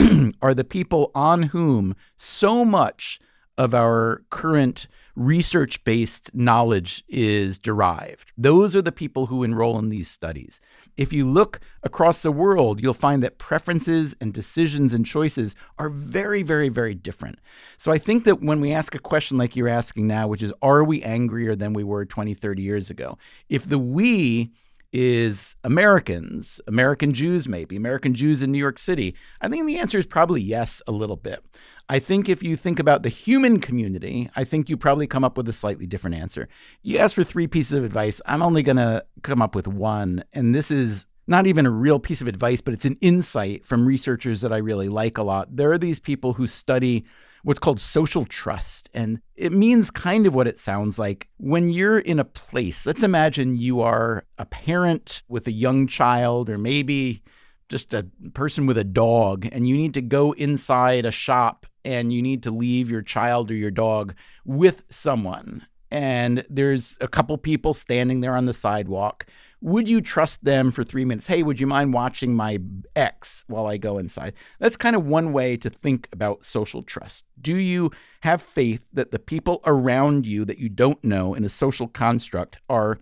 are the people on whom so much of our current research-based knowledge is derived. Those are the people who enroll in these studies. If you look across the world, you'll find that preferences and decisions and choices are very, very, very different. So I think that when we ask a question like you're asking now, which is, are we angrier than we were 20, 30 years ago? If the we is Americans, American Jews maybe, American Jews in New York City, I think the answer is probably yes, a little bit. I think if you think about the human community, I think you probably come up with a slightly different answer. You asked for 3 pieces of advice. I'm only going to come up with one. And this is not even a real piece of advice, but it's an insight from researchers that I really like a lot. There are these people who study what's called social trust. And it means kind of what it sounds like. When you're in a place, let's imagine you are a parent with a young child, or maybe just a person with a dog, and you need to go inside a shop and you need to leave your child or your dog with someone. And there's a couple people standing there on the sidewalk. Would you trust them for 3 minutes? Hey, would you mind watching my ex while I go inside? That's kind of one way to think about social trust. Do you have faith that the people around you that you don't know in a social construct are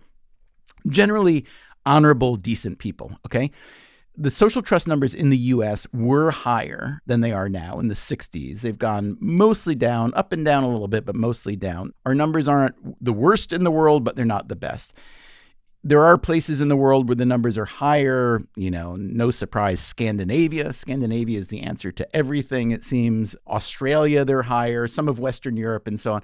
generally honorable, decent people, okay? The social trust numbers in the U.S. were higher than they are now in the 60s. They've gone mostly down, up and down a little bit, but mostly down. Our numbers aren't the worst in the world, but they're not the best. There are places in the world where the numbers are higher. You know, no surprise, Scandinavia. Scandinavia is the answer to everything, it seems. Australia, they're higher. Some of Western Europe and so on.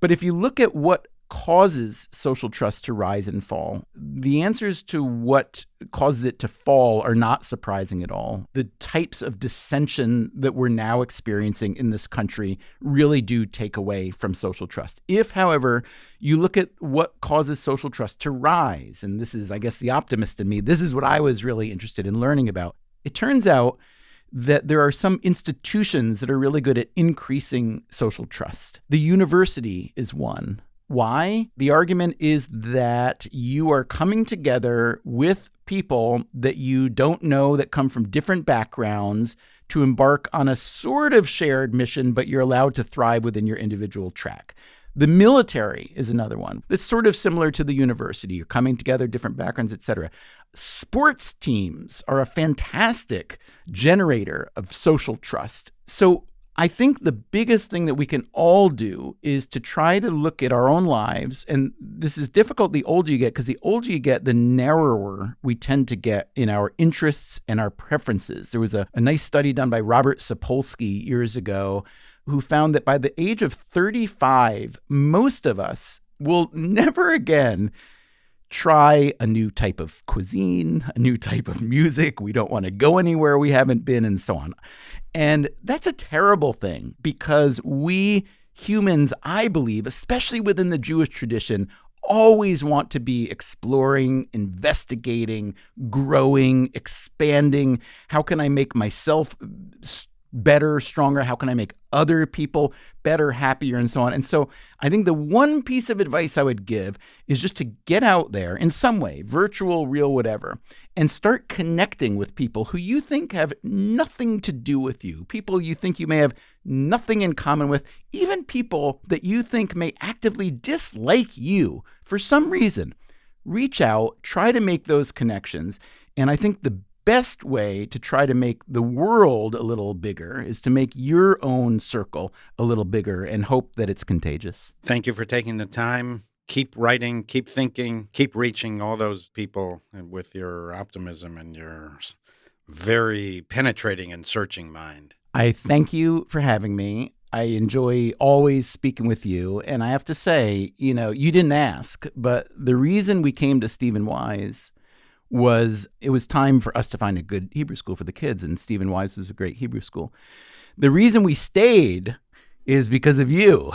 But if you look at what causes social trust to rise and fall, the answers to what causes it to fall are not surprising at all. The types of dissension that we're now experiencing in this country really do take away from social trust. If, however, you look at what causes social trust to rise, and this is, I guess, the optimist in me, this is what I was really interested in learning about. It turns out that there are some institutions that are really good at increasing social trust. The university is one. Why? The argument is that you are coming together with people that you don't know, that come from different backgrounds, to embark on a sort of shared mission, but you're allowed to thrive within your individual track. The military is another one. It's sort of similar to the university. You're coming together, different backgrounds, etc. Sports teams are a fantastic generator of social trust. So I think the biggest thing that we can all do is to try to look at our own lives. And this is difficult the older you get, because the older you get, the narrower we tend to get in our interests and our preferences. There was a nice study done by Robert Sapolsky years ago who found that by the age of 35, most of us will never again try a new type of cuisine, a new type of music. We don't want to go anywhere we haven't been, and so on. And that's a terrible thing, because we humans, I believe, especially within the Jewish tradition, always want to be exploring, investigating, growing, expanding. How can I make myself better, stronger? How can I make other people better, happier, and so on? And so I think the one piece of advice I would give is just to get out there in some way, virtual, real, whatever, and start connecting with people who you think have nothing to do with you, people you think you may have nothing in common with, even people that you think may actively dislike you for some reason. Reach out, try to make those connections. And I think the best way to try to make the world a little bigger is to make your own circle a little bigger and hope that it's contagious. Thank you for taking the time. Keep writing, keep thinking, keep reaching all those people with your optimism and your very penetrating and searching mind. I thank you for having me. I enjoy always speaking with you. And I have to say, you didn't ask, but the reason we came to Stephen Wise was it was time for us to find a good Hebrew school for the kids, and Stephen Wise was a great Hebrew school. The reason we stayed is because of you.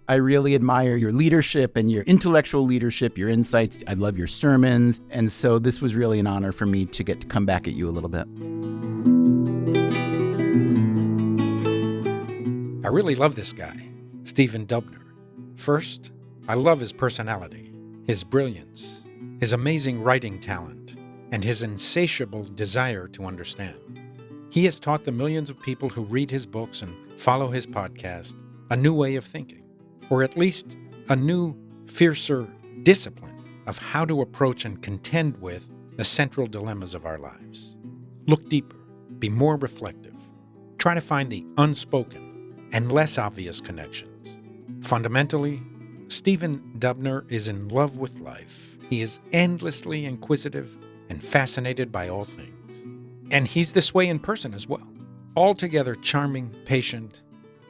I really admire your leadership and your intellectual leadership, your insights. I love your sermons. And so this was really an honor for me to get to come back at you a little bit. I really love this guy, Stephen Dubner. First, I love his personality, his brilliance, his amazing writing talent, and his insatiable desire to understand. He has taught the millions of people who read his books and follow his podcast a new way of thinking, or at least a new, fiercer discipline of how to approach and contend with the central dilemmas of our lives. Look deeper, be more reflective, try to find the unspoken and less obvious connections. Fundamentally, Stephen Dubner is in love with life. He is endlessly inquisitive and fascinated by all things. And he's this way in person as well. Altogether charming, patient,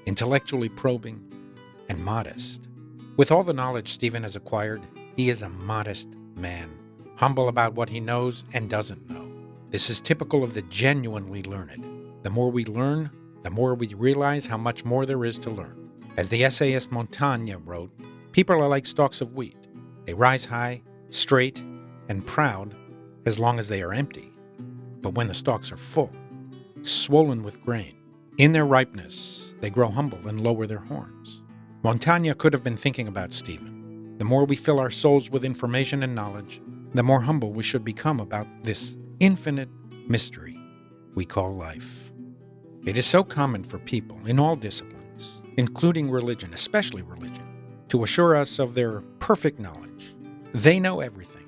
intellectually probing, and modest. With all the knowledge Stephen has acquired, he is a modest man, humble about what he knows and doesn't know. This is typical of the genuinely learned. The more we learn, the more we realize how much more there is to learn. As the essayist Montaigne wrote, people are like stalks of wheat. They rise high, straight, and proud as long as they are empty. But when the stalks are full, swollen with grain, in their ripeness, they grow humble and lower their horns. Montaigne could have been thinking about Stephen. The more we fill our souls with information and knowledge, the more humble we should become about this infinite mystery we call life. It is so common for people in all disciplines, including religion, especially religion, to assure us of their perfect knowledge. They know everything,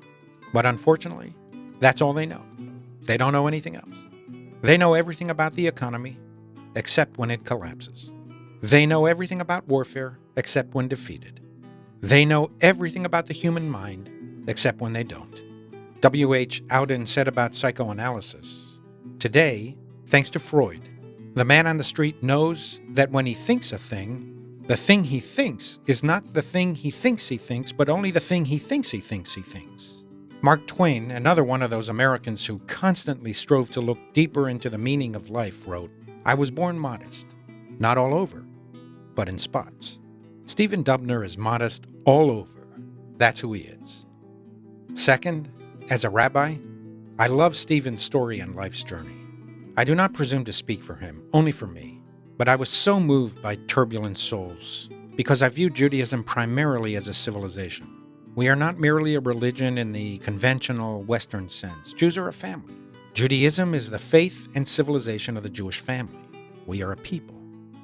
but unfortunately, that's all they know. They don't know anything else. They know everything about the economy, except when it collapses. They know everything about warfare, except when defeated. They know everything about the human mind, except when they don't. W.H. Auden said about psychoanalysis, "Today, thanks to Freud, the man on the street knows that when he thinks a thing, the thing he thinks is not the thing he thinks, but only the thing he thinks he thinks." Mark Twain, another one of those Americans who constantly strove to look deeper into the meaning of life, wrote, "I was born modest, not all over, but in spots." Stephen Dubner is modest all over. That's who he is. Second, as a rabbi, I love Stephen's story and life's journey. I do not presume to speak for him, only for me, but I was so moved by Turbulent Souls because I view Judaism primarily as a civilization. We are not merely a religion in the conventional Western sense. Jews are a family. Judaism is the faith and civilization of the Jewish family. We are a people.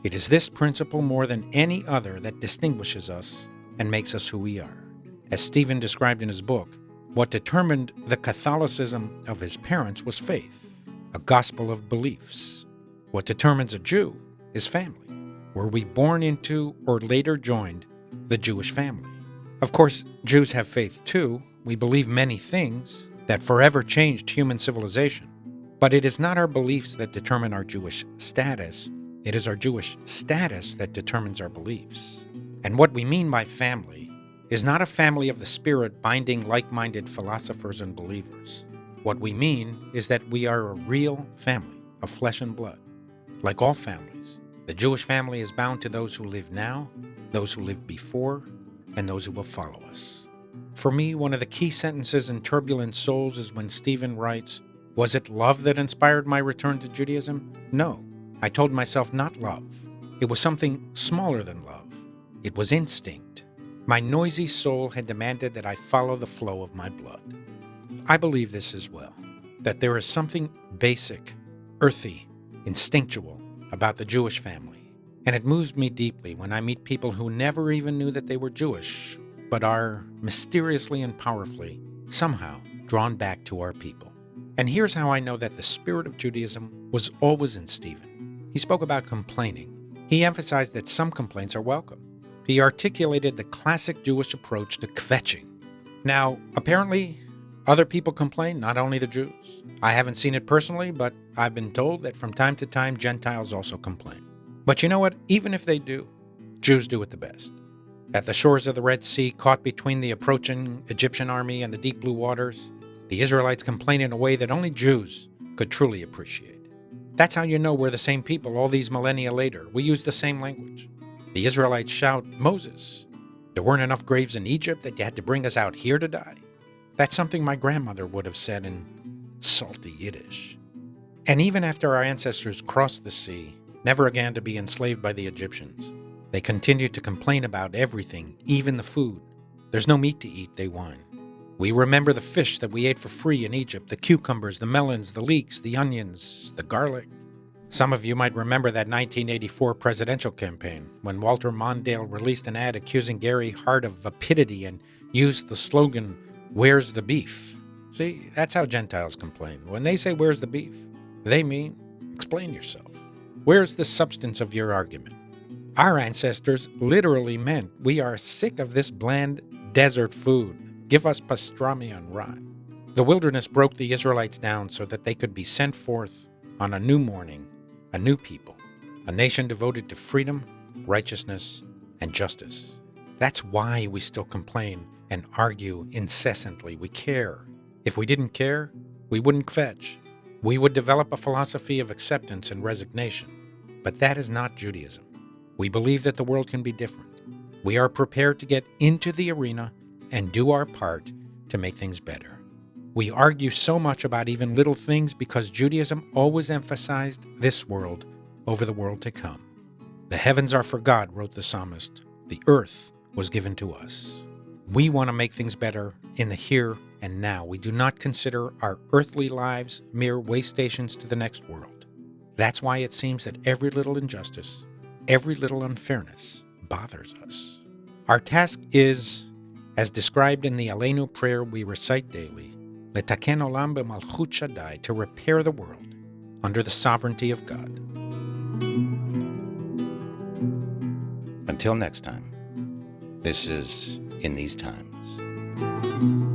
It is this principle more than any other that distinguishes us and makes us who we are. As Stephen described in his book, what determined the Catholicism of his parents was faith, a gospel of beliefs. What determines a Jew is family. Were we born into or later joined the Jewish family? Of course, Jews have faith too. We believe many things that forever changed human civilization. But it is not our beliefs that determine our Jewish status. It is our Jewish status that determines our beliefs. And what we mean by family is not a family of the spirit binding like-minded philosophers and believers. What we mean is that we are a real family of flesh and blood. Like all families, the Jewish family is bound to those who live now, those who lived before, and those who will follow us. For me, one of the key sentences in Turbulent Souls is when Stephen writes, "Was it love that inspired my return to Judaism? No. I told myself not love. It was something smaller than love. It was instinct. My noisy soul had demanded that I follow the flow of my blood." I believe this as well, that there is something basic, earthy, instinctual about the Jewish family. And it moves me deeply when I meet people who never even knew that they were Jewish, but are mysteriously and powerfully, somehow, drawn back to our people. And here's how I know that the spirit of Judaism was always in Stephen. He spoke about complaining. He emphasized that some complaints are welcome. He articulated the classic Jewish approach to kvetching. Now, apparently, other people complain, not only the Jews. I haven't seen it personally, but I've been told that from time to time, Gentiles also complain. But you know what? Even if they do, Jews do it the best. At the shores of the Red Sea, caught between the approaching Egyptian army and the deep blue waters, the Israelites complain in a way that only Jews could truly appreciate. That's how you know we're the same people all these millennia later. We use the same language. The Israelites shout, Moses, there weren't enough graves in Egypt that you had to bring us out here to die. That's something my grandmother would have said in salty Yiddish. And even after our ancestors crossed the sea, never again to be enslaved by the Egyptians, they continued to complain about everything, even the food. There's no meat to eat, they whine. We remember the fish that we ate for free in Egypt, the cucumbers, the melons, the leeks, the onions, the garlic. Some of you might remember that 1984 presidential campaign when Walter Mondale released an ad accusing Gary Hart of vapidity and used the slogan, "Where's the beef?" See, that's how Gentiles complain. When they say, "Where's the beef?" they mean, explain yourself. Where's the substance of your argument? Our ancestors literally meant, we are sick of this bland desert food. Give us pastrami and rye. The wilderness broke the Israelites down so that they could be sent forth on a new morning, a new people, a nation devoted to freedom, righteousness, and justice. That's why we still complain and argue incessantly. We care. If we didn't care, we wouldn't kvetch. We would develop a philosophy of acceptance and resignation. But that is not Judaism. We believe that the world can be different. We are prepared to get into the arena and do our part to make things better. We argue so much about even little things because Judaism always emphasized this world over the world to come. The heavens are for God, wrote the psalmist. The earth was given to us. We want to make things better in the here and now. We do not consider our earthly lives mere way stations to the next world. That's why it seems that every little injustice, every little unfairness bothers us. Our task is, as described in the Aleinu prayer we recite daily, Letaken olam b'malchut Shaddai, to repair the world under the sovereignty of God. Until next time, this is In These Times.